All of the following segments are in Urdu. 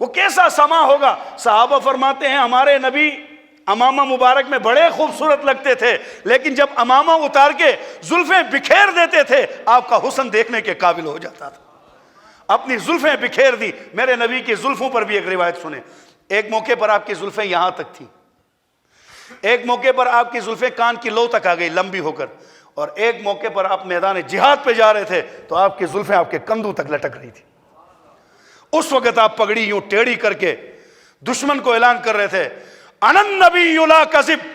وہ کیسا سما ہوگا؟ صحابہ فرماتے ہیں ہمارے نبی امامہ مبارک میں بڑے خوبصورت لگتے تھے، لیکن جب امامہ اتار کے زلفیں بکھیر دیتے تھے آپ کا حسن دیکھنے کے قابل ہو جاتا تھا۔ اپنی زلفیں بکھیر دی۔ میرے نبی کی زلفوں پر بھی ایک روایت سنیں، ایک موقع پر آپ کی زلفیں یہاں تک تھیں، ایک موقع پر آپ کی زلفیں کان کی لو تک آ گئی لمبی ہو کر، اور ایک موقع پر آپ میدان جہاد پہ جا رہے تھے تو آپ کی زلفیں آپ کے کندھوں تک لٹک رہی تھی۔ اس وقت آپ پگڑی یوں ٹیڑھی کر کے دشمن کو اعلان کر رہے تھے، انا النبی لا کذب،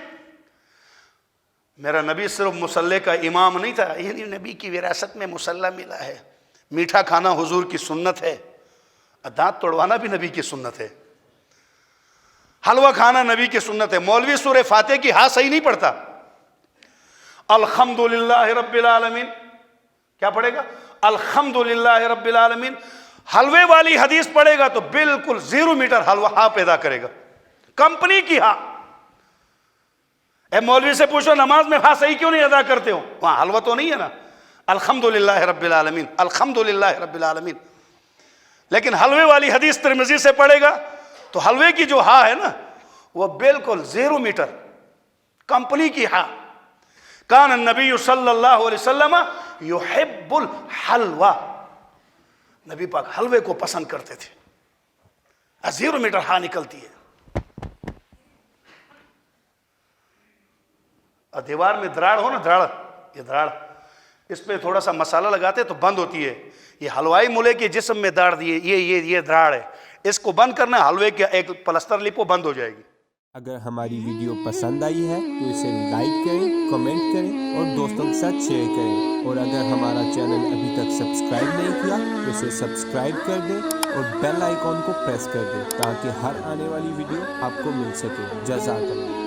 میرا نبی صرف مصلی کا امام نہیں تھا، یعنی نبی کی وراثت میں مصلی ملا ہے، میٹھا کھانا حضور کی سنت ہے، دانت توڑوانا بھی نبی کی سنت ہے، حلوہ کھانا نبی کی سنت ہے۔ مولوی سورہ فاتح کی ہاں صحیح نہیں پڑھتا، الحمدللہ رب العالمین، کیا پڑھے گا؟ الحمدللہ رب العالمین۔ حلوے والی حدیث پڑھے گا تو بالکل 0 میٹر حلوہ ہاں پیدا کرے گا، کمپنی کی ہاں۔ اے مولوی سے پوچھو نماز میں ہاں صحیح کیوں نہیں ادا کرتے ہو؟ وہاں حلوہ تو نہیں ہے نا، الحمدللہ رب العالمین، الحمدللہ رب العالمین۔ لیکن حلوے والی حدیث ترمذی سے پڑھے گا تو حلوے کی جو ہاں ہے نا وہ بالکل 0 میٹر، کمپنی کی ہاں۔ کان النبی صلی اللہ علیہ وسلم یحب الحلوہ، نبی پاک حلوے کو پسند کرتے تھے، 0 میٹر ہاں نکلتی ہے۔ اور دیوار میں دراڑ ہو نا، دراڑ، یہ دراڑ، اس پہ تھوڑا سا مسالہ لگاتے تو بند ہوتی ہے۔ یہ حلوائی مولے کے جسم میں داڑ دیے، یہ دراڑ ہے، اس کو بند کرنا، حلوے کے ایک پلستر لپو بند ہو جائے گی۔ اگر ہماری ویڈیو پسند آئی ہے تو اسے لائک کریں، کمنٹ کریں اور دوستوں کے ساتھ شیئر کریں، اور اگر ہمارا چینل ابھی تک سبسکرائب نہیں کیا تو اسے سبسکرائب کر دیں اور بیل آئیکن کو پریس کر دیں تاکہ ہر آنے والی ویڈیو آپ کو مل سکے۔ جزاک اللہ۔